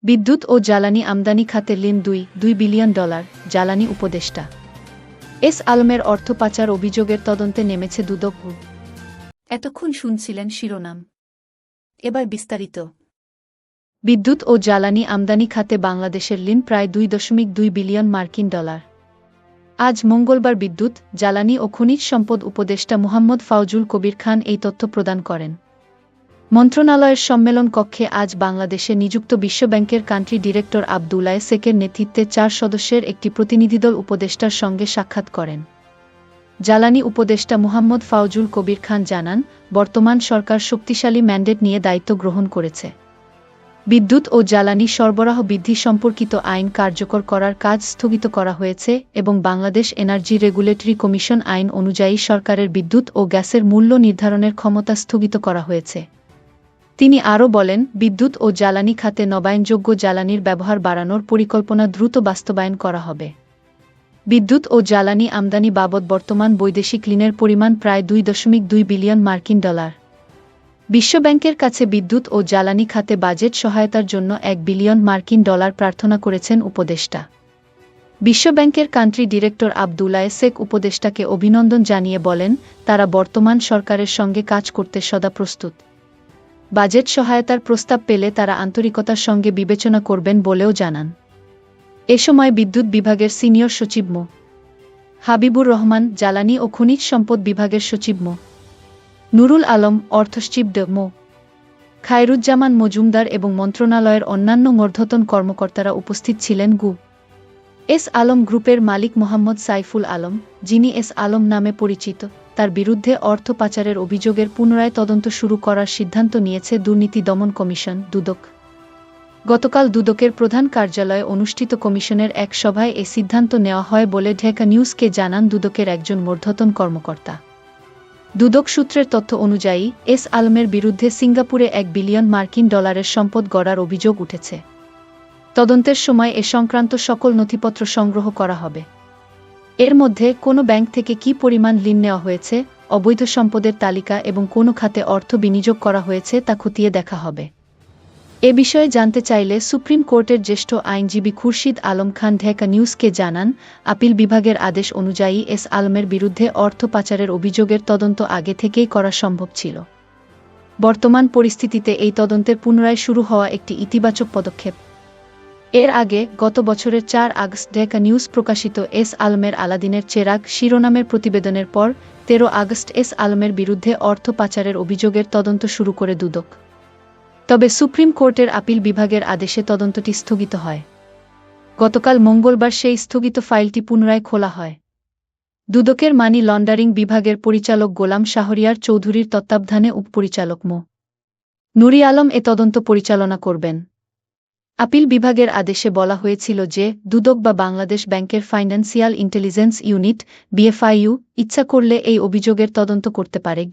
বিদ্যুৎ ও জ্বালানি আমদানি খাতে ঋণ $2 বিলিয়ন, জ্বালানি উপদেষ্টা এস আলমের অর্থ পাচার অভিযোগের তদন্তে নেমেছে দুদক। এতক্ষণ শুনছিলেন শিরোনাম, এবার বিস্তারিত। বিদ্যুৎ ও জ্বালানি আমদানি খাতে বাংলাদেশের ঋণ প্রায় $2.2 বিলিয়ন। আজ মঙ্গলবার বিদ্যুৎ, জ্বালানি ও খনিজ সম্পদ উপদেষ্টা মুহাম্মদ ফাউজুল কবির খান এই তথ্য প্রদান করেন। মন্ত্রণালয়ের সম্মেলন কক্ষে আজ বাংলাদেশে নিযুক্ত বিশ্বব্যাংকের কান্ট্রি ডিরেক্টর আব্দুল্লাহ সেকের নেতৃত্বে 4 সদস্যের একটি প্রতিনিধিদল উপদেষ্টার সঙ্গে সাক্ষাৎ করেন। জ্বালানি উপদেষ্টা মুহাম্মদ ফাউজুল কবির খান জানান, বর্তমান সরকার শক্তিশালী ম্যান্ডেট নিয়ে দায়িত্ব গ্রহণ করেছে। বিদ্যুৎ ও জ্বালানি সরবরাহ বৃদ্ধি সম্পর্কিত আইন কার্যকর করার কাজ স্থগিত করা হয়েছে এবং বাংলাদেশ এনার্জি রেগুলেটরি কমিশন আইন অনুযায়ী সরকারের বিদ্যুৎ ও গ্যাসের মূল্য নির্ধারণের ক্ষমতা স্থগিত করা হয়েছে। তিনি আরও বলেন, বিদ্যুৎ ও জ্বালানি খাতে নবায়নযোগ্য জ্বালানির ব্যবহার বাড়ানোর পরিকল্পনা দ্রুত বাস্তবায়ন করা হবে। বিদ্যুৎ ও জ্বালানি আমদানি বাবদ বর্তমান বৈদেশিক ঋণের পরিমাণ প্রায় $2.2 বিলিয়ন। বিশ্বব্যাংকের কাছে বিদ্যুৎ ও জ্বালানি খাতে বাজেট সহায়তার জন্য $1 বিলিয়ন প্রার্থনা করেছেন উপদেষ্টা। বিশ্বব্যাংকের কান্ট্রি ডিরেক্টর আব্দুল্লাহ সেক উপদেষ্টাকে অভিনন্দন জানিয়ে বলেন, তারা বর্তমান সরকারের সঙ্গে কাজ করতে সদা প্রস্তুত। বাজেট সহায়তার প্রস্তাব পেলে তারা আন্তরিকতার সঙ্গে বিবেচনা করবেন বলেও জানান। এ সময় বিদ্যুৎ বিভাগের সিনিয়র সচিব মো. হাবিবুর রহমান, জ্বালানি ও খনিজ সম্পদ বিভাগের সচিব মো. নুরুল আলম, অর্থসচিব মো. খায়রুজ্জামান মজুমদার এবং মন্ত্রণালয়ের অন্যান্য ঊর্ধ্বতন কর্মকর্তারা উপস্থিত ছিলেন। এস আলম গ্রুপের মালিক মোহাম্মদ সাইফুল আলম, যিনি এস আলম নামে পরিচিত, তার বিরুদ্ধে অর্থ পাচারের অভিযোগের পুনরায় তদন্ত শুরু করার সিদ্ধান্ত নিয়েছে দুর্নীতি দমন কমিশন, দুদক। গতকাল দুদকের প্রধান কার্যালয়ে অনুষ্ঠিত কমিশনের এক সভায় এ সিদ্ধান্ত নেওয়া হয় বলে ঢাকা নিউজকে জানান দুদকের একজন ঊর্ধ্বতন কর্মকর্তা। দুদক সূত্রের তথ্য অনুযায়ী, এস আলমের বিরুদ্ধে সিঙ্গাপুরে $1 বিলিয়ন সম্পদ গড়ার অভিযোগ উঠেছে। তদন্তের সময় এ সংক্রান্ত সকল নথিপত্র সংগ্রহ করা হবে। এর মধ্যে কোনো ব্যাংক থেকে কী পরিমাণ ঋণ নেওয়া হয়েছে, অবৈধ সম্পদের তালিকা এবং কোন খাতে অর্থ বিনিয়োগ করা হয়েছে তা খতিয়ে দেখা হবে। এ বিষয়ে জানতে চাইলে সুপ্রিম কোর্টের জ্যেষ্ঠ আইনজীবী খুরশিদ আলম খান ঢাকা নিউজকে জানান, আপিল বিভাগের আদেশ অনুযায়ী এস আলমের বিরুদ্ধে অর্থ পাচারের অভিযোগের তদন্ত আগে থেকেই করা সম্ভব ছিল। বর্তমান পরিস্থিতিতে এই তদন্তের পুনরায় শুরু হওয়া একটি ইতিবাচক পদক্ষেপ। এর আগে গত বছরের 4 আগস্ট ঢাকা নিউজ প্রকাশিত এস আলমের আলাদিনের চেরাগ শিরোনামের প্রতিবেদনের পর 13 আগস্ট এস আলমের বিরুদ্ধে অর্থ পাচারের অভিযোগের তদন্ত শুরু করে দুদক। তবে সুপ্রিম কোর্টের আপিল বিভাগের আদেশে তদন্তটি স্থগিত হয়। গতকাল মঙ্গলবার সেই স্থগিত ফাইলটি পুনরায় খোলা হয়। দুদকের মানি লন্ডারিং বিভাগের পরিচালক গোলাম শাহরিয়ার চৌধুরীর তত্ত্বাবধানে উপপরিচালক মো. নুরি আলম এ তদন্ত পরিচালনা করবেন। আপিল বিভাগের আদেশে বলা হয়েছিল যে, দুদক বা বাংলাদেশ ব্যাংকের ফাইন্যান্সিয়াল ইন্টেলিজেন্স ইউনিট (বিএফআইইউ) ইচ্ছা করলে এই অভিযোগের তদন্ত করতে পারে।